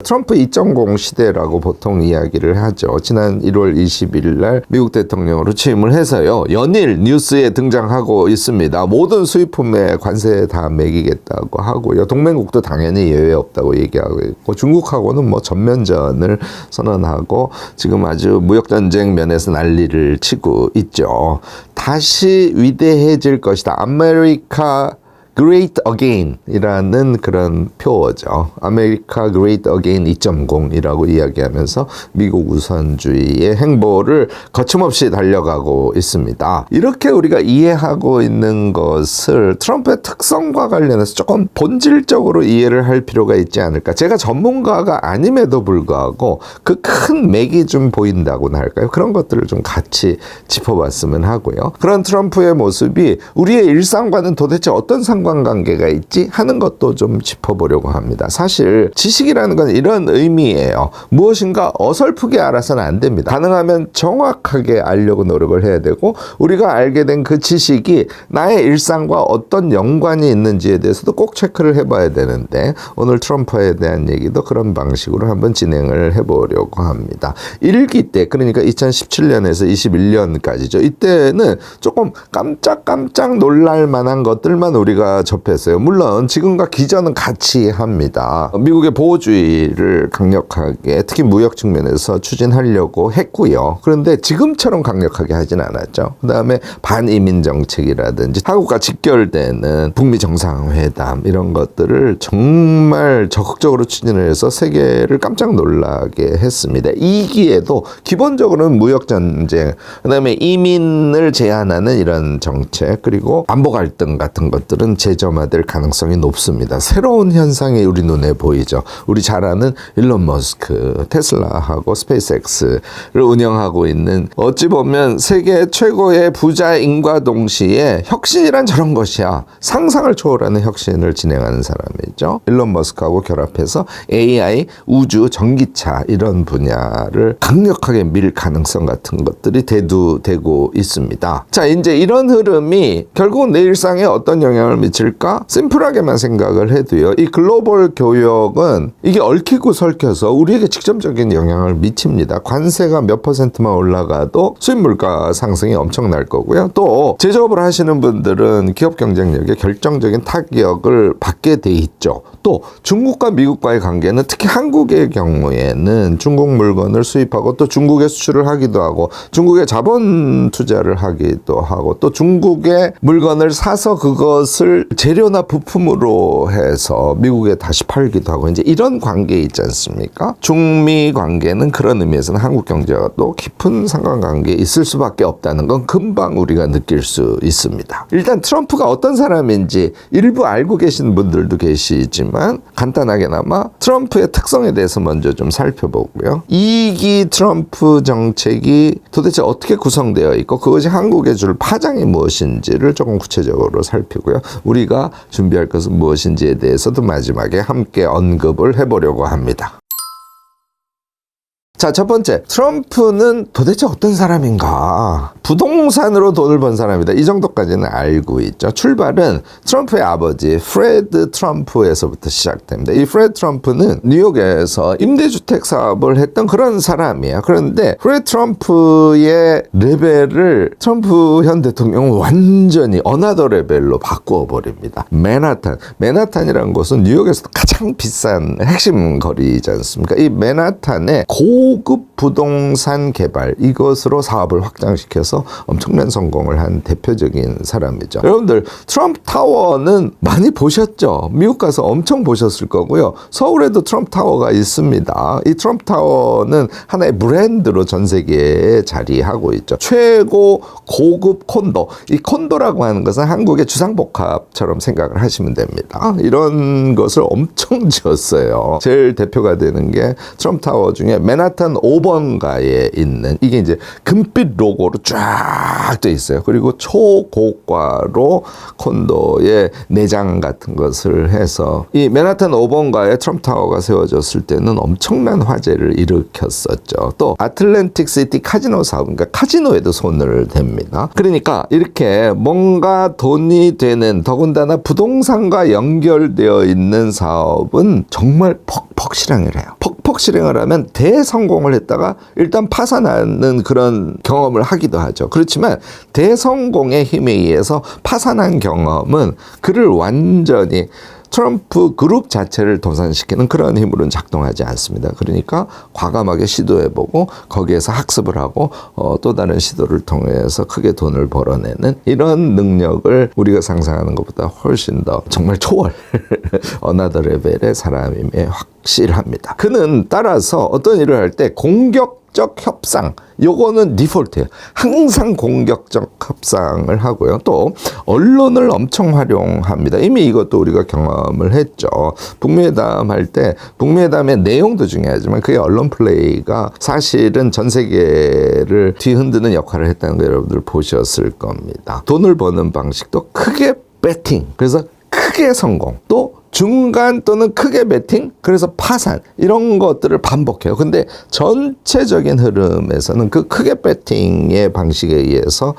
트럼프 2.0 시대라고 보통 이야기를 하죠. 지난 1월 20일 날 미국 대통령으로 취임을 해서요. 연일 뉴스에 등장하고 있습니다. 모든 수입품에 관세 다 매기겠다고 하고요. 동맹국도 당연히 예외 없다고 얘기하고 있고 중국하고는 뭐 전면전을 선언하고 지금 아주 무역전쟁 면에서 난리를 치고 있죠. 다시 위대해질 것이다. 아메리카 Great Again 이라는 그런 표어죠. 아메리카 Great Again 2.0이라고 이야기하면서 미국 우선주의의 행보를 거침없이 달려가고 있습니다. 이렇게 우리가 이해하고 있는 것을 트럼프의 특성과 관련해서 조금 본질적으로 이해를 할 필요가 있지 않을까. 제가 전문가가 아님에도 불구하고 그 큰 맥이 좀 보인다고나 할까요? 그런 것들을 좀 같이 짚어봤으면 하고요. 그런 트럼프의 모습이 우리의 일상과는 도대체 어떤 관계가 있지 하는 것도 좀 짚어보려고 합니다. 사실 지식이라는 건 이런 의미예요. 무엇인가 어설프게 알아서는 안 됩니다. 가능하면 정확하게 알려고 노력을 해야 되고 우리가 알게 된 그 지식이 나의 일상과 어떤 연관이 있는지에 대해서도 꼭 체크를 해봐야 되는데 오늘 트럼프에 대한 얘기도 그런 방식으로 한번 진행을 해보려고 합니다. 1기 때 그러니까 2017년에서 21년까지죠. 이때는 조금 깜짝 놀랄 만한 것들만 우리가 접했어요. 물론 지금과 기전은 같이 합니다. 미국의 보호주의를 강력하게 특히 무역 측면에서 추진하려고 했고요. 그런데 지금처럼 강력하게 하진 않았죠. 그 다음에 반이민 정책이라든지 한국과 직결되는 북미 정상회담 이런 것들을 정말 적극적으로 추진을 해서 세계를 깜짝 놀라게 했습니다. 2기에도 기본적으로는 무역 전쟁, 그 다음에 이민을 제한하는 이런 정책 그리고 안보 갈등 같은 것들은 재점화될 가능성이 높습니다. 새로운 현상이 우리 눈에 보이죠. 우리 잘 아는 일론 머스크, 테슬라하고 스페이스X를 운영하고 있는 어찌 보면 세계 최고의 부자인과 동시에 혁신이란 저런 것이야. 상상을 초월하는 혁신을 진행하는 사람이죠. 일론 머스크하고 결합해서 AI, 우주, 전기차 이런 분야를 강력하게 밀 가능성 같은 것들이 대두되고 있습니다. 자, 이제 이런 흐름이 결국은 내 일상에 어떤 영향을 미칠까? 심플하게만 생각을 해도요. 이 글로벌 교역은 이게 얽히고 설켜서 우리에게 직접적인 영향을 미칩니다. 관세가 몇 %만 올라가도 수입 물가 상승이 엄청날 거고요. 또 제조업을 하시는 분들은 기업 경쟁력에 결정적인 타격을 받게 돼 있죠. 또 중국과 미국과의 관계는 특히 한국의 경우에는 중국 물건을 수입하고 또 중국에 수출을 하기도 하고 중국에 자본 투자를 하기도 하고 또 중국의 물건을 사서 그것을 재료나 부품으로 해서 미국에 다시 팔기도 하고 이제 이런 관계 있지 않습니까? 중미 관계는 그런 의미에서는 한국 경제와 또 깊은 상관관계에 있을 수밖에 없다는 건 금방 우리가 느낄 수 있습니다. 일단 트럼프가 어떤 사람인지 일부 알고 계시는 분들도 계시지만 간단하게나마 트럼프의 특성에 대해서 먼저 좀 살펴보고요. 2기 트럼프 정책이 도대체 어떻게 구성되어 있고 그것이 한국에 줄 파장이 무엇인지를 조금 구체적으로 살피고요. 우리가 준비할 것은 무엇인지에 대해서도 마지막에 함께 언급을 해보려고 합니다. 자, 첫 번째, 트럼프는 도대체 어떤 사람인가? 부동산으로 돈을 번 사람이다. 이 정도까지는 알고 있죠. 출발은 트럼프의 아버지 프레드 트럼프에서부터 시작됩니다. 이 프레드 트럼프는 뉴욕에서 임대주택 사업을 했던 그런 사람이에요. 그런데 프레드 트럼프의 레벨을 트럼프 현 대통령은 완전히 어나더 레벨로 바꾸어 버립니다. 맨하탄이라는 곳은 뉴욕에서 가장 비싼 핵심 거리이지 않습니까? 이 맨하탄에 고급 부동산 개발 이것으로 사업을 확장시켜서 엄청난 성공을 한 대표적인 사람이죠. 여러분들 트럼프 타워는 많이 보셨죠? 미국 가서 엄청 보셨을 거고요. 서울에도 트럼프 타워가 있습니다. 이 트럼프 타워는 하나의 브랜드로 전 세계에 자리하고 있죠. 최고 고급 콘도. 이 콘도라고 하는 것은 한국의 주상복합처럼 생각을 하시면 됩니다. 이런 것을 엄청 지었어요. 제일 대표가 되는 게 트럼프 타워 중에 맨하탄 5번가에 있는 이게 이제 금빛 로고로 쫙 돼 있어요. 그리고 초고가로 콘도의 내장 같은 것을 해서 이 맨하탄 5번가에 트럼프 타워가 세워졌을 때는 엄청난 화제를 일으켰었죠. 또 아틀랜틱 시티 카지노 사업, 그러니까 카지노에도 손을 댑니다. 그러니까 이렇게 뭔가 돈이 되는 더군다나 부동산과 연결되어 있는 사업은 정말 퍽퍽 실행을 해요. 퍽퍽 실행을 하면 대성공을 했다가 일단 파산하는 그런 경험을 하기도 하죠. 그렇지만 대성공의 힘에 의해서 파산한 경험은 그를 완전히 트럼프 그룹 자체를 도산시키는 그런 힘으로는 작동하지 않습니다. 그러니까 과감하게 시도해보고 거기에서 학습을 하고 또 다른 시도를 통해서 크게 돈을 벌어내는 이런 능력을 우리가 상상하는 것보다 훨씬 더 정말 초월 어나더 레벨의 사람임에 확실합니다. 그는 따라서 어떤 일을 할 때 공격적 협상, 요거는 디폴트예요. 항상 공격적 협상을 하고요. 또 언론을 엄청 활용합니다. 이미 이것도 우리가 경험을 했죠. 북미회담 할 때 북미회담의 내용도 중요하지만 그게 언론 플레이가 사실은 전 세계를 뒤흔드는 역할을 했다는 거 여러분들 보셨을 겁니다. 돈을 버는 방식도 크게 배팅, 그래서 크게 성공, 또 중간 또는 크게 배팅, 그래서 파산, 이런 것들을 반복해요. 근데 전체적인 흐름에서는 그 크게 배팅의 방식에 의해서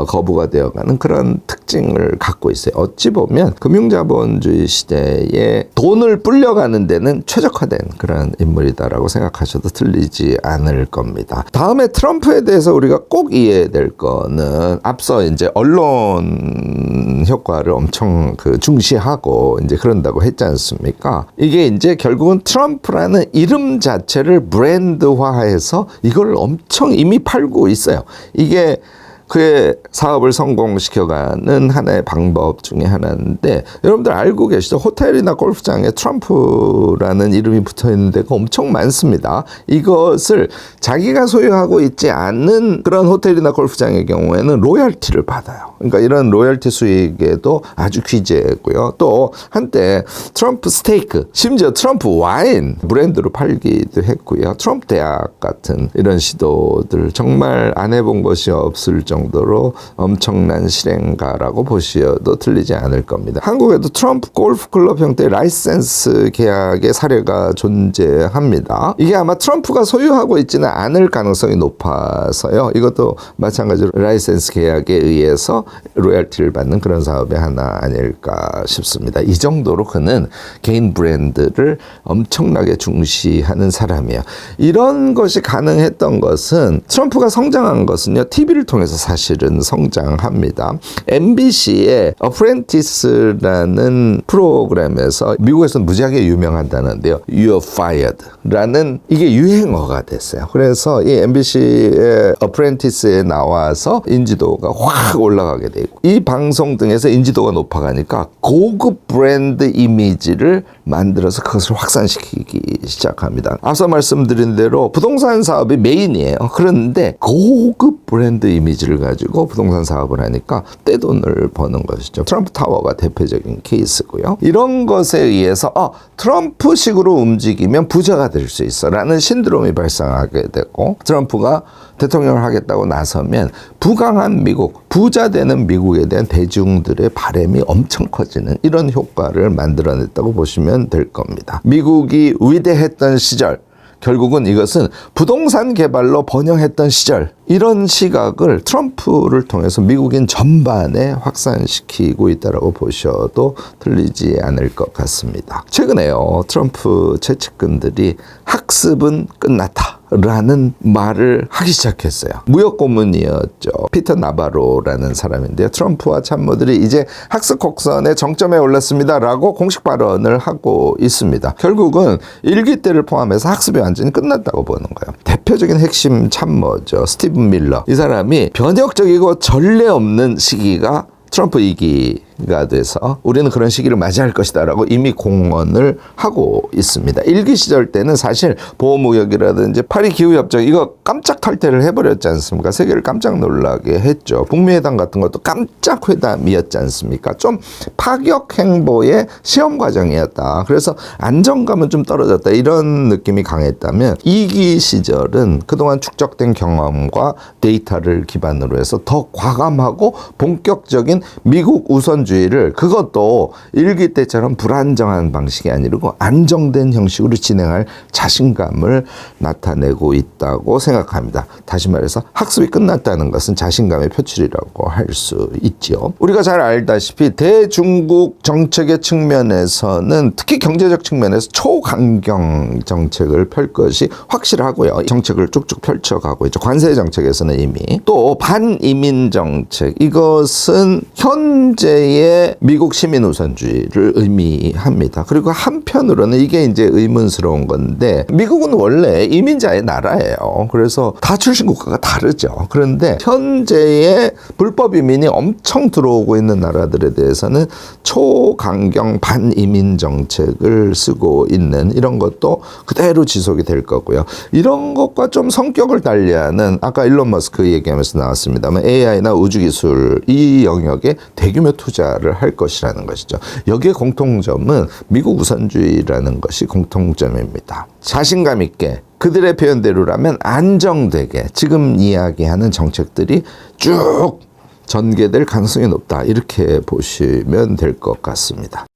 거부가 되어가는 그런 특징을 갖고 있어요. 어찌 보면 금융자본주의 시대에 돈을 불려가는 데는 최적화된 그런 인물이다라고 생각하셔도 틀리지 않을 겁니다. 다음에 트럼프에 대해서 우리가 꼭 이해해야 될 거는 앞서 이제 언론 효과를 엄청 중시하고 이제 그런다고 했지 않습니까? 이게 이제 결국은 트럼프라는 이름 자체를 브랜드화해서 이걸 엄청 이미 팔고 있어요. 이게 그의 사업을 성공시켜가는 하나의 방법 중에 하나인데, 여러분들 알고 계시죠? 호텔이나 골프장에 트럼프라는 이름이 붙어있는 데가 엄청 많습니다. 이것을 자기가 소유하고 있지 않는 그런 호텔이나 골프장의 경우에는 로열티를 받아요. 그러니까 이런 로열티 수익에도 아주 귀재고요. 또 한때 트럼프 스테이크, 심지어 트럼프 와인 브랜드로 팔기도 했고요. 트럼프 대학 같은 이런 시도들 정말 안 해본 것이 없을 정도로 엄청난 실행가라고 보셔도 틀리지 않을 겁니다. 한국에도 트럼프 골프클럽 형태의 라이센스 계약의 사례가 존재합니다. 이게 아마 트럼프가 소유하고 있지는 않을 가능성이 높아서요. 이것도 마찬가지로 라이센스 계약에 의해서 로열티를 받는 그런 사업의 하나 아닐까 싶습니다. 이 정도로 그는 개인 브랜드를 엄청나게 중시하는 사람이에요. 이런 것이 가능했던 것은, 트럼프가 성장한 것은요, TV를 통해서 사실은 성장합니다. MBC의 어프렌티스라는 프로그램에서 미국에서는 무지하게 유명하다는데요. You're fired 라는 이게 유행어가 됐어요. 그래서 이 MBC의 어프렌티스에 나와서 인지도가 확 올라가게 되고, 이 방송 등에서 인지도가 높아가니까 고급 브랜드 이미지를 만들어서 그것을 확산시키기 시작합니다. 앞서 말씀드린 대로 부동산 사업이 메인이에요. 그런데 고급 브랜드 이미지를 가지고 부동산 사업을 하니까 떼돈을 버는 것이죠. 트럼프 타워가 대표적인 케이스고요. 이런 것에 의해서 트럼프식으로 움직이면 부자가 될 수 있어 라는 신드롬이 발생하게 되고, 트럼프가 대통령을 하겠다고 나서면 부강한 미국, 부자 되는 미국에 대한 대중들의 바람이 엄청 커지는 이런 효과를 만들어냈다고 보시면 될 겁니다. 미국이 위대했던 시절, 결국은 이것은 부동산 개발로 번영했던 시절, 이런 시각을 트럼프를 통해서 미국인 전반에 확산시키고 있다고 보셔도 틀리지 않을 것 같습니다. 최근에요, 트럼프 최측근들이 학습은 끝났다 라는 말을 하기 시작했어요. 무역 고문이었죠. 피터 나바로라는 사람인데요. 트럼프와 참모들이 이제 학습 곡선의 정점에 올랐습니다 라고 공식 발언을 하고 있습니다. 결국은 일기 때를 포함해서 학습이 완전히 끝났다고 보는 거예요. 대표적인 핵심 참모죠. 스티븐 밀러. 이 사람이 변혁적이고 전례 없는 시기가 트럼프 2기가 돼서 우리는 그런 시기를 맞이할 것이다 라고 이미 공언을 하고 있습니다. 1기 시절 때는 사실 보호무역이라든지 파리 기후협정 이거 깜짝 탈퇴를 해버렸지 않습니까? 세계를 깜짝 놀라게 했죠. 북미회담 같은 것도 깜짝 회담이었지 않습니까? 좀 파격 행보의 시험 과정이었다. 그래서 안정감은 좀 떨어졌다. 이런 느낌이 강했다면 2기 시절은 그동안 축적된 경험과 데이터를 기반으로 해서 더 과감하고 본격적인 미국 우선주의 우선주의를 그것도 1기 때처럼 불안정한 방식이 아니고 안정된 형식으로 진행할 자신감을 나타내고 있다고 생각합니다. 다시 말해서 학습이 끝났다는 것은 자신감의 표출이라고 할 수 있죠. 우리가 잘 알다시피 대중국 정책의 측면에서는 특히 경제적 측면에서 초강경 정책을 펼 것이 확실하고요. 정책을 쭉쭉 펼쳐가고 있죠. 관세 정책에서는 이미. 또 반이민 정책, 이것은 현재의 미국 시민 우선주의를 의미합니다. 그리고 한편으로는 이게 이제 의문스러운 건데, 미국은 원래 이민자의 나라예요. 그래서 다 출신 국가가 다르죠. 그런데 현재의 불법 이민이 엄청 들어오고 있는 나라들에 대해서는 초강경 반이민 정책을 쓰고 있는 이런 것도 그대로 지속이 될 거고요. 이런 것과 좀 성격을 달리하는, 아까 일론 머스크 얘기하면서 나왔습니다만, AI나 우주기술 이 영역에 대규모 투자를 할 것이라는 것이죠. 여기에 공통점은 미국 우선주의라는 것이 공통점입니다. 자신감 있게 그들의 표현대로라면 안정되게 지금 이야기하는 정책들이 쭉 전개될 가능성이 높다, 이렇게 보시면 될 것 같습니다.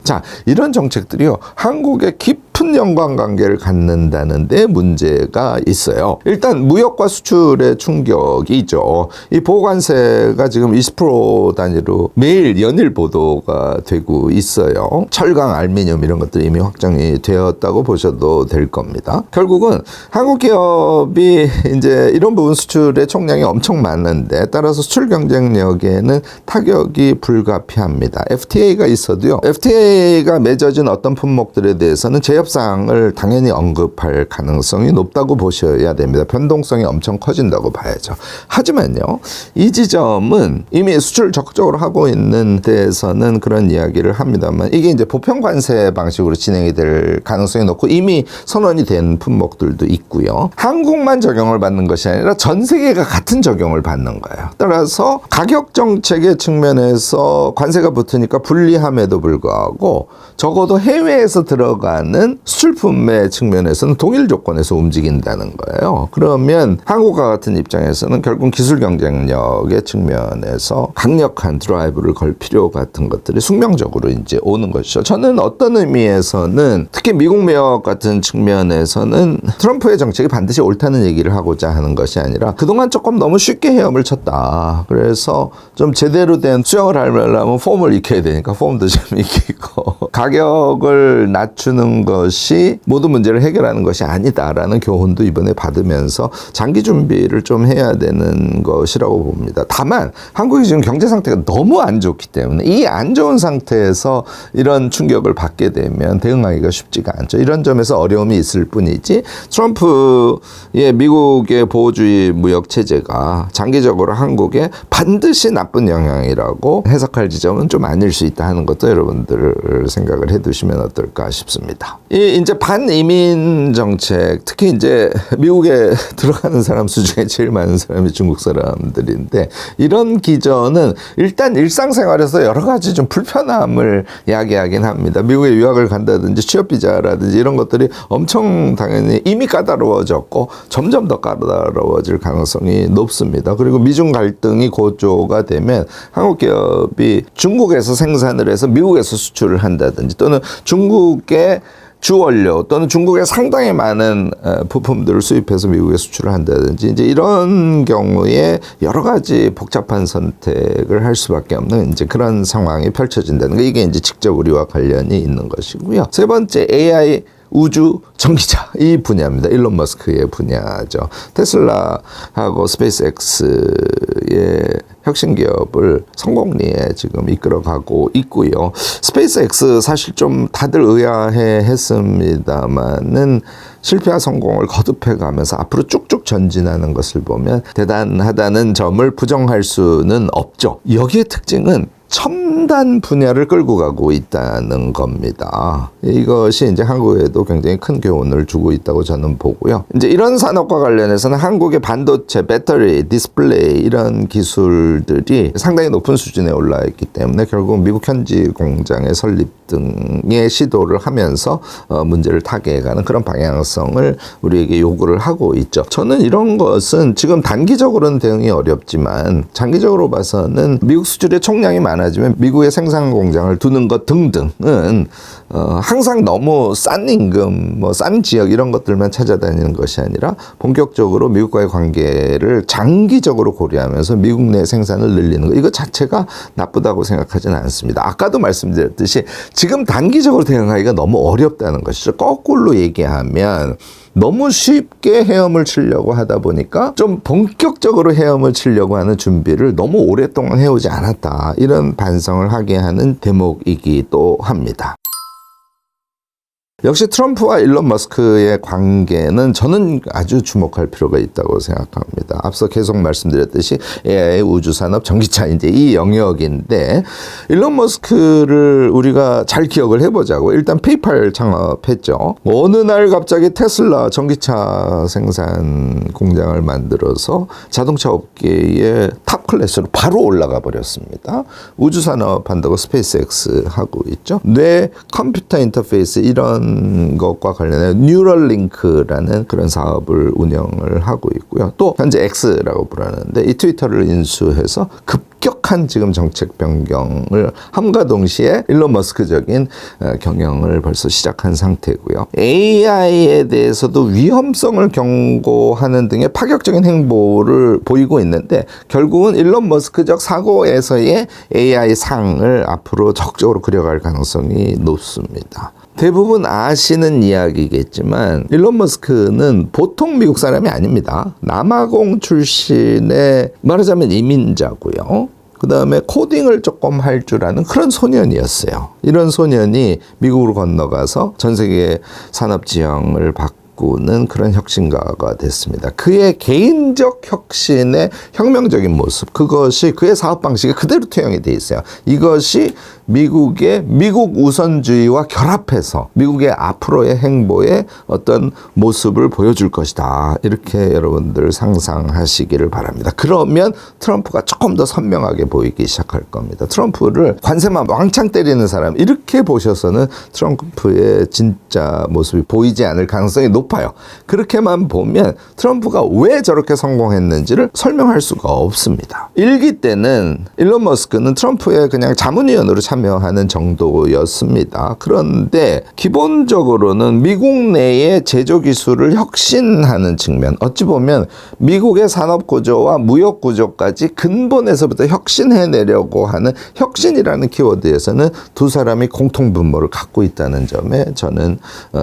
자, 이런 정책들이요, 한국의 깊은 연관관계를 갖는다는 데 문제가 있어요. 일단 무역과 수출의 충격이죠. 이 보관세가 지금 20% 단위로 매일 연일 보도가 되고 있어요. 철강, 알미늄 이런 것들이 이미 확정이 되었다고 보셔도 될 겁니다. 결국은 한국 기업이 이제 이런 부분 수출의 총량이 엄청 많은데, 따라서 수출 경쟁력에는 타격이 불가피합니다. FTA가 있어도요, FTA가 맺어진 어떤 품목들에 대해서는 재협상을 당연히 언급할 가능성이 높다고 보셔야 됩니다. 변동성이 엄청 커진다고 봐야죠. 하지만요, 이 지점은 이미 수출을 적극적으로 하고 있는 데에서는 그런 이야기를 합니다만, 이게 이제 보편 관세 방식으로 진행이 될 가능성이 높고 이미 선언이 된 품목들도 있고요. 한국만 적용을 받는 것이 아니라 전 세계가 같은 적용을 받는 거예요. 따라서 가격 정책의 측면에서 관세가 붙으니까 불리함에도 불구하고 적어도 해외에서 들어가는 수출품의 측면에서는 동일 조건에서 움직인다는 거예요. 그러면 한국과 같은 입장에서는 결국 기술 경쟁력의 측면에서 강력한 드라이브를 걸 필요 같은 것들이 숙명적으로 이제 오는 것이죠. 저는 어떤 의미에서는 특히 미국 무역 같은 측면에서는 트럼프의 정책이 반드시 옳다는 얘기를 하고자 하는 것이 아니라, 그동안 조금 너무 쉽게 헤엄을 쳤다. 그래서 좀 제대로 된 수영을 하려면 폼을 익혀야 되니까 폼도 좀 익히고 가격을 낮추는 것이 모든 문제를 해결하는 것이 아니다라는 교훈도 이번에 받으면서 장기 준비를 좀 해야 되는 것이라고 봅니다. 다만 한국이 지금 경제 상태가 너무 안 좋기 때문에 이 안 좋은 상태에서 이런 충격을 받게 되면 대응하기가 쉽지가 않죠. 이런 점에서 어려움이 있을 뿐이지, 트럼프의 미국의 보호주의 무역 체제가 장기적으로 한국에 반드시 나쁜 영향이라고 해석할 지점은 좀 아닐 수 있다 하는 것도 여러분들 생각을 해두시면 어떨까 싶습니다. 이 이제 반이민 정책, 특히 이제 미국에 들어가는 사람 수 중에 제일 많은 사람이 중국 사람들인데, 이런 기전은 일단 일상생활에서 여러 가지 좀 불편함을 야기하긴 합니다. 미국에 유학을 간다든지 취업 비자라든지 이런 것들이 엄청 당연히 이미 까다로워졌고 점점 더 까다로워질 가능성이 높습니다. 그리고 미중 갈등이 고조가 되면 한국 기업이 중국에서 생산을 해서 미국에서 수출을 한다든지, 또는 중국의 주원료 또는 중국에 상당히 많은 부품들을 수입해서 미국에 수출을 한다든지, 이제 이런 경우에 여러 가지 복잡한 선택을 할 수밖에 없는 이제 그런 상황이 펼쳐진다는 거, 이게 이제 직접 우리와 관련이 있는 것이고요. 세 번째, AI 우주 전기차, 이 분야입니다. 일론 머스크의 분야죠. 테슬라하고 스페이스X의 혁신 기업을 성공리에 지금 이끌어가고 있고요. 스페이스X 사실 좀 다들 의아해 했습니다만은 실패와 성공을 거듭해 가면서 앞으로 쭉쭉 전진하는 것을 보면 대단하다는 점을 부정할 수는 없죠. 여기의 특징은 첨단 분야를 끌고 가고 있다는 겁니다. 이것이 이제 한국에도 굉장히 큰 교훈을 주고 있다고 저는 보고요. 이제 이런 산업과 관련해서는 한국의 반도체, 배터리, 디스플레이 이런 기술들이 상당히 높은 수준에 올라 있기 때문에 결국 미국 현지 공장의 설립 등의 시도를 하면서 문제를 타개해가는 그런 방향성을 우리에게 요구를 하고 있죠. 저는 이런 것은 지금 단기적으로는 대응이 어렵지만 장기적으로 봐서는 미국 수출의 총량이 많아지면 미국의 생산 공장을 두는 것 등등은 항상 너무 싼 임금, 싼 지역 이런 것들만 찾아다니는 것이 아니라 본격적으로 미국과의 관계를 장기적으로 고려하면서 미국 내 생산을 늘리는 것, 이거 자체가 나쁘다고 생각하지는 않습니다. 아까도 말씀드렸듯이 지금 단기적으로 대응하기가 너무 어렵다는 것이죠. 거꾸로 얘기하면 너무 쉽게 헤엄을 치려고 하다 보니까 좀 본격적으로 헤엄을 치려고 하는 준비를 너무 오랫동안 해오지 않았다, 이런 반성을 하게 하는 대목이기도 합니다. 역시 트럼프와 일론 머스크의 관계는 저는 아주 주목할 필요가 있다고 생각합니다. 앞서 계속 말씀드렸듯이 AI, 우주산업, 전기차 이제 이 영역인데 일론 머스크를 우리가 잘 기억을 해보자고. 일단 페이팔 창업했죠. 어느 날 갑자기 테슬라 전기차 생산 공장을 만들어서 자동차 업계의 탑 클래스로 바로 올라가 버렸습니다. 우주산업 한다고 스페이스X 하고 있죠. 뇌 컴퓨터 인터페이스 이런 것과 관련해 뉴럴링크라는 그런 사업을 운영을 하고 있고요. 또 현재 X라고 부르는데 이 트위터를 인수해서 급격한 지금 정책 변경을 함과 동시에 일론 머스크적인 경영을 벌써 시작한 상태고요. AI에 대해서도 위험성을 경고하는 등의 파격적인 행보를 보이고 있는데 결국은 일론 머스크적 사고에서의 AI 상을 앞으로 적극적으로 그려갈 가능성이 높습니다. 대부분 아시는 이야기겠지만 일론 머스크는 보통 미국 사람이 아닙니다. 남아공 출신의 말하자면 이민자고요. 그 다음에 코딩을 조금 할 줄 아는 그런 소년이었어요. 이런 소년이 미국으로 건너가서 전 세계 산업 지형을 바꾸는 그런 혁신가가 됐습니다. 그의 개인적 혁신의 혁명적인 모습, 그것이 그의 사업 방식에 그대로 투영이 돼 있어요. 이것이 미국의 미국 우선주의와 결합해서 미국의 앞으로의 행보의 어떤 모습을 보여줄 것이다, 이렇게 여러분들 상상하시기를 바랍니다. 그러면 트럼프가 조금 더 선명하게 보이기 시작할 겁니다. 트럼프를 관세만 왕창 때리는 사람 이렇게 보셔서는 트럼프의 진짜 모습이 보이지 않을 가능성이 높아요. 그렇게만 보면 트럼프가 왜 저렇게 성공했는지를 설명할 수가 없습니다. 1기 때는 일론 머스크는 트럼프의 그냥 자문위원으로 참여하는 정도였습니다. 그런데 기본적으로는 미국 내의 제조기술을 혁신하는 측면, 어찌 보면 미국의 산업구조와 무역구조까지 근본에서부터 혁신해내려고 하는 혁신이라는 키워드에서는 두 사람이 공통분모를 갖고 있다는 점에 저는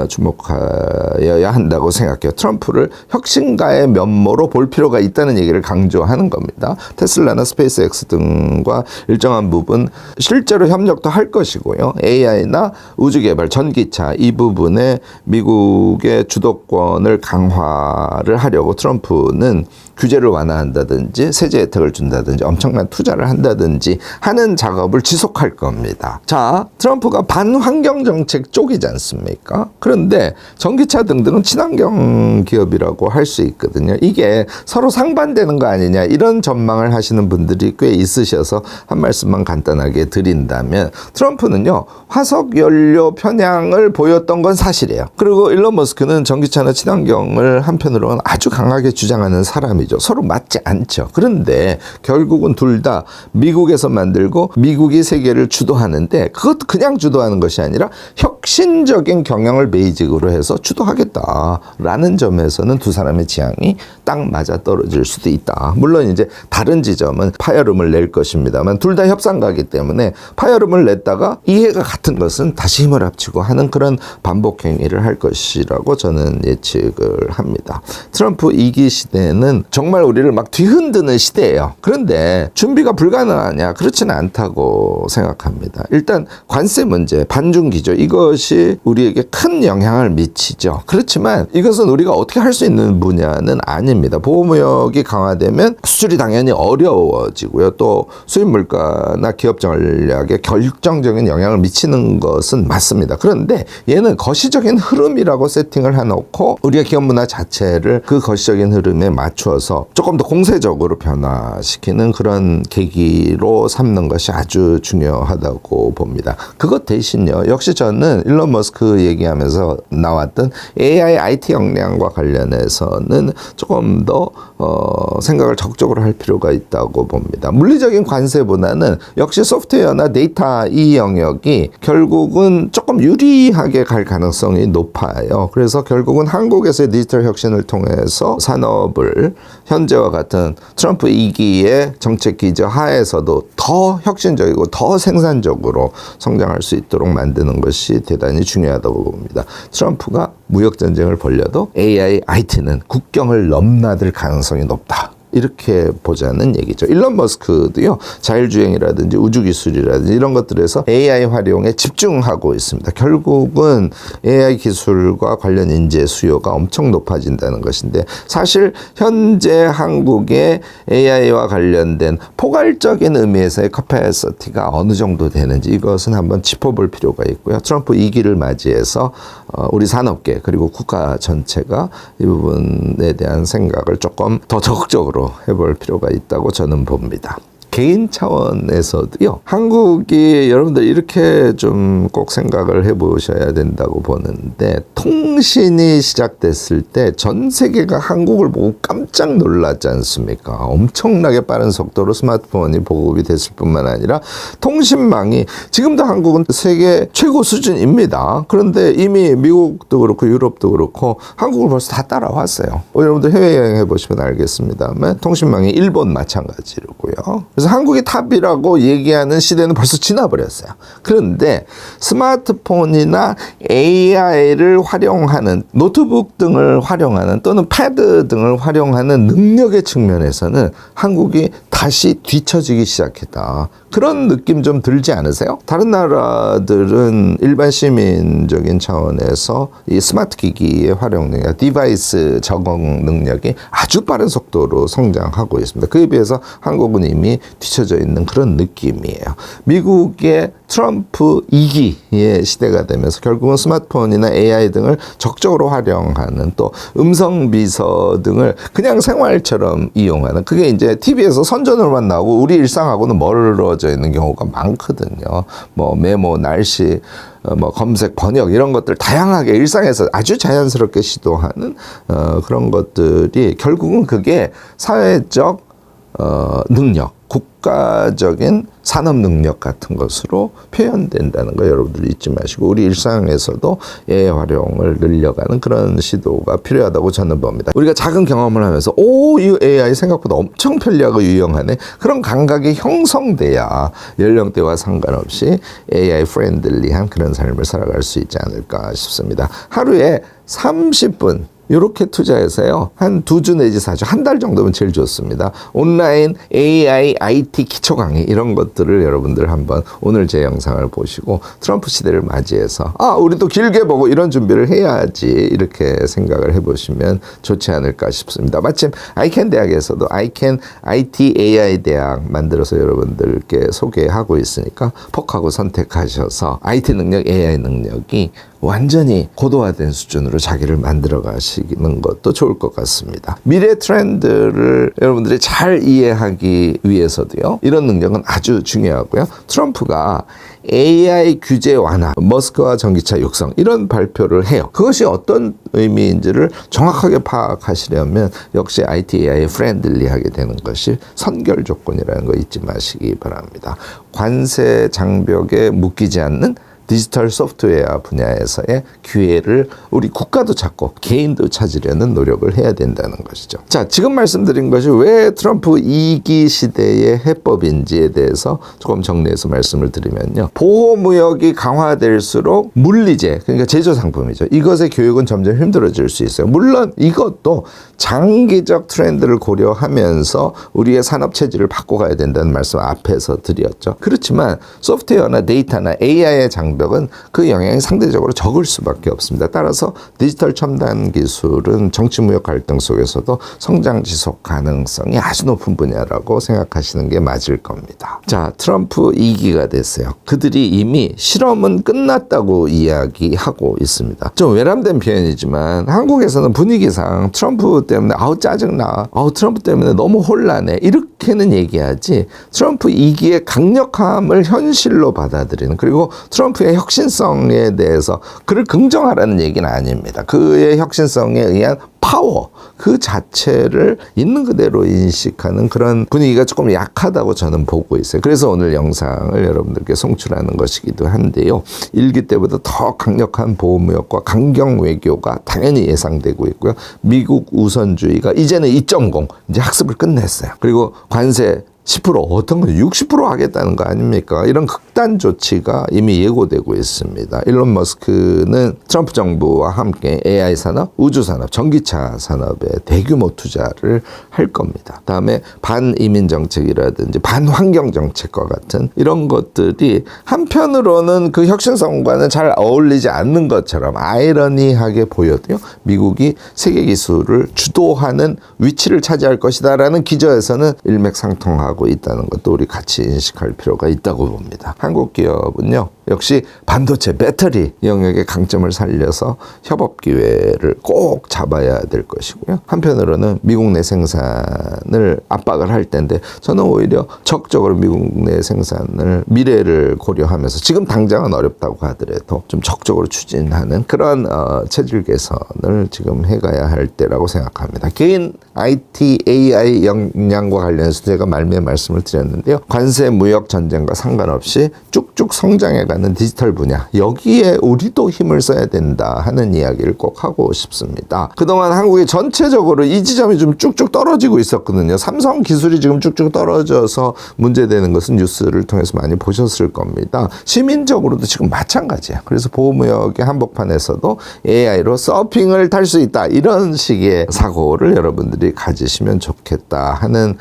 주목해야 한다고 생각해요. 트럼프를 혁신가의 면모로 볼 필요가 있다는 얘기를 강조하는 겁니다. 테슬라나 스페이스X 등과 일정한 부분 실제로 협력도 할 것이고요. AI나 우주개발, 전기차 이 부분에 미국의 주도권을 강화를 하려고 트럼프는 규제를 완화한다든지 세제 혜택을 준다든지 엄청난 투자를 한다든지 하는 작업을 지속할 겁니다. 자, 트럼프가 반환경 정책 쪽이지 않습니까? 그런데 전기차 등등은 친환경 기업이라고 할 수 있거든요. 이게 서로 상반되는 거 아니냐, 이런 전망을 하시는 분들이 꽤 있으셔서 한 말씀만 간단하게 드린다면 트럼프는요, 화석 연료 편향을 보였던 건 사실이에요. 그리고 일론 머스크는 전기차나 친환경을 한편으로는 아주 강하게 주장하는 사람이죠. 서로 맞지 않죠. 그런데 결국은 둘 다 미국에서 만들고 미국이 세계를 주도하는데 그것도 그냥 주도하는 것이 아니라 혁신적인 경영을 베이직으로 해서 주도하겠다라는 점에서는 두 사람의 지향이 딱 맞아 떨어질 수도 있다. 물론 이제 다른 지점은 파열음을 낼 것입니다만 둘 다 협상가기 때문에 파열 깨달음을 냈다가 이해가 같은 것은 다시 힘을 합치고 하는 그런 반복 행위를 할 것이라고 저는 예측을 합니다. 트럼프 2기 시대는 정말 우리를 막 뒤흔드는 시대예요. 그런데 준비가 불가능하냐? 그렇지는 않다고 생각합니다. 일단 관세 문제, 반중기죠. 이것이 우리에게 큰 영향을 미치죠. 그렇지만 이것은 우리가 어떻게 할 수 있는 분야는 아닙니다. 보호무역이 강화되면 수출이 당연히 어려워지고요. 또 수입 물가나 기업 전략에 결정적인 영향을 미치는 것은 맞습니다. 그런데 얘는 거시적인 흐름이라고 세팅을 해놓고 우리가 기업 문화 자체를 그 거시적인 흐름에 맞추어서 조금 더 공세적으로 변화시키는 그런 계기로 삼는 것이 아주 중요하다고 봅니다. 그것 대신요. 역시 저는 일론 머스크 얘기하면서 나왔던 AI, IT 역량과 관련해서는 조금 더 생각을 적극적으로 할 필요가 있다고 봅니다. 물리적인 관세보다는 역시 소프트웨어나 데이터 이 영역이 결국은 조금 유리하게 갈 가능성이 높아요. 그래서 결국은 한국에서의 디지털 혁신을 통해서 산업을 현재와 같은 트럼프 2기의 정책 기저 하에서도 더 혁신적이고 더 생산적으로 성장할 수 있도록 만드는 것이 대단히 중요하다고 봅니다. 트럼프가 무역전쟁을 벌려도 AI, IT는 국경을 넘나들 가능성이 높다. 이렇게 보자는 얘기죠. 일론 머스크도요, 자율주행이라든지 우주기술이라든지 이런 것들에서 AI 활용에 집중하고 있습니다. 결국은 AI 기술과 관련 인재 수요가 엄청 높아진다는 것인데, 사실 현재 한국의 AI와 관련된 포괄적인 의미에서의 커패시티가 어느 정도 되는지 이것은 한번 짚어볼 필요가 있고요. 트럼프 2기를 맞이해서 우리 산업계 그리고 국가 전체가 이 부분에 대한 생각을 조금 더 적극적으로 해볼 필요가 있다고 저는 봅니다. 개인 차원에서도요, 한국이 여러분들 이렇게 좀 꼭 생각을 해보셔야 된다고 보는데, 통신이 시작됐을 때 전 세계가 한국을 보고 깜짝 놀랐지 않습니까? 엄청나게 빠른 속도로 스마트폰이 보급이 됐을 뿐만 아니라 통신망이, 지금도 한국은 세계 최고 수준입니다. 그런데 이미 미국도 그렇고 유럽도 그렇고 한국을 벌써 다 따라왔어요. 여러분들 해외여행 해보시면 알겠습니다만 통신망이 일본 마찬가지로고요. 그래서 한국이 탑이라고 얘기하는 시대는 벌써 지나버렸어요. 그런데 스마트폰이나 AI를 활용하는, 노트북 등을 활용하는 또는 패드 등을 활용하는 능력의 측면에서는 한국이 다시 뒤처지기 시작했다. 그런 느낌 좀 들지 않으세요? 다른 나라들은 일반 시민적인 차원에서 이 스마트 기기의 활용 능력, 디바이스 적응 능력이 아주 빠른 속도로 성장하고 있습니다. 그에 비해서 한국은 이미 뒤처져 있는 그런 느낌이에요. 미국의 트럼프 2기의 시대가 되면서 결국은 스마트폰이나 AI 등을 적극적으로 활용하는, 또 음성 비서 등을 그냥 생활처럼 이용하는, 그게 이제 TV에서 선전으로만 나오고 우리 일상하고는 멀어져 있는 경우가 많거든요. 뭐 메모, 날씨, 뭐 검색, 번역 이런 것들 다양하게 일상에서 아주 자연스럽게 시도하는 그런 것들이 결국은 그게 사회적 능력, 국가적인 산업 능력 같은 것으로 표현된다는 거 여러분들 잊지 마시고, 우리 일상에서도 AI 활용을 늘려가는 그런 시도가 필요하다고 저는 봅니다. 우리가 작은 경험을 하면서 이 AI 생각보다 엄청 편리하고 유용하네, 그런 감각이 형성돼야 연령대와 상관없이 AI 프렌들리한 그런 삶을 살아갈 수 있지 않을까 싶습니다. 하루에 30분 이렇게 투자해서요, 한 2주 내지 4주, 한 달 정도면 제일 좋습니다. 온라인 AI, IT 기초 강의 이런 것들을 여러분들 한번 오늘 제 영상을 보시고 트럼프 시대를 맞이해서 우리도 길게 보고 이런 준비를 해야지, 이렇게 생각을 해보시면 좋지 않을까 싶습니다. 마침 아이캔 대학에서도 아이캔 IT AI 대학 만들어서 여러분들께 소개하고 있으니까 폭하고 선택하셔서 IT 능력, AI 능력이 완전히 고도화된 수준으로 자기를 만들어 가시는 것도 좋을 것 같습니다. 미래 트렌드를 여러분들이 잘 이해하기 위해서도요, 이런 능력은 아주 중요하고요. 트럼프가 AI 규제 완화, 머스크와 전기차 육성 이런 발표를 해요. 그것이 어떤 의미인지를 정확하게 파악하시려면 역시 IT, AI 프렌들리하게 되는 것이 선결 조건이라는 거 잊지 마시기 바랍니다. 관세 장벽에 묶이지 않는 디지털 소프트웨어 분야에서의 기회를 우리 국가도 찾고 개인도 찾으려는 노력을 해야 된다는 것이죠. 자, 지금 말씀드린 것이 왜 트럼프 2기 시대의 해법인지에 대해서 조금 정리해서 말씀을 드리면요. 보호무역이 강화될수록 물리제, 그러니까 제조상품이죠. 이것의 교육은 점점 힘들어질 수 있어요. 물론 이것도 장기적 트렌드를 고려하면서 우리의 산업체질을 바꿔가야 된다는 말씀 앞에서 드렸죠. 그렇지만 소프트웨어나 데이터나 AI의 장벽은 그 영향이 상대적으로 적을 수밖에 없습니다. 따라서 디지털 첨단 기술은 정치무역 갈등 속에서도 성장 지속 가능성이 아주 높은 분야라고 생각하시는 게 맞을 겁니다. 자, 트럼프 2기가 됐어요. 그들이 이미 실험은 끝났다고 이야기하고 있습니다. 좀 외람된 표현이지만 한국에서는 분위기상 트럼프 때문에 아우 짜증나, 아우 트럼프 때문에 너무 혼란해, 이렇게는 얘기하지 트럼프 2기의 강력함을 현실로 받아들이는, 그리고 트럼프의 혁신성에 대해서 그를 긍정하라는 얘기는 아닙니다. 그의 혁신성에 의한 파워 그 자체를 있는 그대로 인식하는 그런 분위기가 조금 약하다고 저는 보고 있어요. 그래서 오늘 영상을 여러분들께 송출하는 것이기도 한데요. 1기 때보다 더 강력한 보호무역과 강경 외교가 당연히 예상되고 있고요. 미국 우선주의가 이제는 2.0 이제 학습을 끝냈어요. 그리고 관세 10% 어떤 건 60% 하겠다는 거 아닙니까? 이런 극단 조치가 이미 예고되고 있습니다. 일론 머스크는 트럼프 정부와 함께 AI 산업, 우주 산업, 전기차 산업에 대규모 투자를 할 겁니다. 다음에 반이민 정책이라든지 반환경 정책과 같은 이런 것들이 한편으로는 그 혁신성과는 잘 어울리지 않는 것처럼 아이러니하게 보여도요. 미국이 세계 기술을 주도하는 위치를 차지할 것이다라는 기저에서는 일맥상통하고 있다는 것도 우리 같이 인식할 필요가 있다고 봅니다. 한국 기업은요, 역시 반도체, 배터리 영역의 강점을 살려서 협업 기회를 꼭 잡아야 될 것이고요. 한편으로는 미국 내 생산을 압박을 할 텐데 저는 오히려 적극적으로 미국 내 생산을 미래를 고려하면서 지금 당장은 어렵다고 하더라도 좀 적극적으로 추진하는 그런 체질 개선을 지금 해가야 할 때라고 생각합니다. 개인 IT, AI 역량과 관련해서 제가 말씀을 드렸는데요. 관세 무역 전쟁과 상관없이 쭉쭉 성장해가는 디지털 분야, 여기에 우리도 힘을 써야 된다 하는 이야기를 꼭 하고 싶습니다. 그동안 한국이 전체적으로 이 지점이 좀 쭉쭉 떨어지고 있었거든요. 삼성 기술이 지금 쭉쭉 떨어져서 문제되는 것은 뉴스를 통해서 많이 보셨을 겁니다. 시민적으로도 지금 마찬가지예요. 그래서 보호무역의 한복판에서도 AI로 서핑을 탈 수 있다, 이런 식의 사고를 여러분들이 가지시면 좋겠다 하는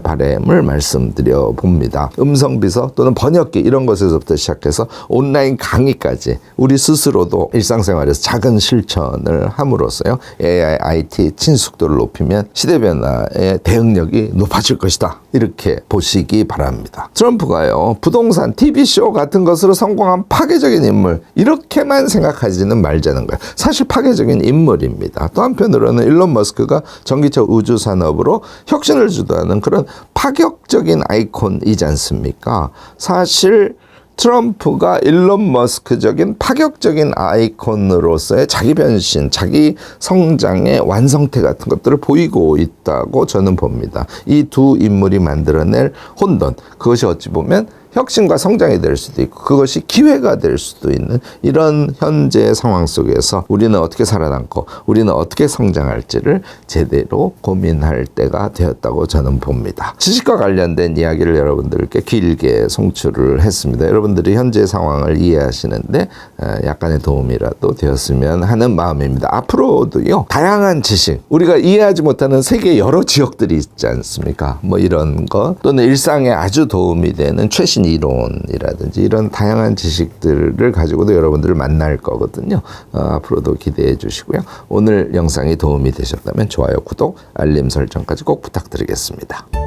바람을 말씀드려 봅니다. 음성비서 또는 번역기 이런 것에서부터 시작해서 온라인 강의까지 우리 스스로도 일상생활에서 작은 실천을 함으로써요. AI, IT 친숙도를 높이면 시대 변화의 대응력이 높아질 것이다. 이렇게 보시기 바랍니다. 트럼프가요, 부동산, TV쇼 같은 것으로 성공한 파괴적인 인물, 이렇게만 생각하지는 말자는 거예요. 사실 파괴적인 인물입니다. 또 한편으로는 일론 머스크가 전기차 우주 산업으로 혁신을 주도하는 그런 파격적인 아이콘이지 않습니까? 사실 트럼프가 일론 머스크적인 파격적인 아이콘으로서의 자기 변신, 자기 성장의 완성태 같은 것들을 보이고 있다고 저는 봅니다. 이 두 인물이 만들어낼 혼돈, 그것이 어찌 보면 혁신과 성장이 될 수도 있고 그것이 기회가 될 수도 있는 이런 현재 상황 속에서 우리는 어떻게 살아남고 우리는 어떻게 성장할지를 제대로 고민할 때가 되었다고 저는 봅니다. 지식과 관련된 이야기를 여러분들께 길게 송출을 했습니다. 여러분들이 현재 상황을 이해하시는데 약간의 도움이라도 되었으면 하는 마음입니다. 앞으로도요, 다양한 지식, 우리가 이해하지 못하는 세계 여러 지역들이 있지 않습니까? 뭐 이런 거 또는 일상에 아주 도움이 되는 최신 이론이라든지 이런 다양한 지식들을 가지고도 여러분들을 만날 거거든요. 앞으로도 기대해 주시고요. 오늘 영상이 도움이 되셨다면 좋아요, 구독, 알림 설정까지 꼭 부탁드리겠습니다.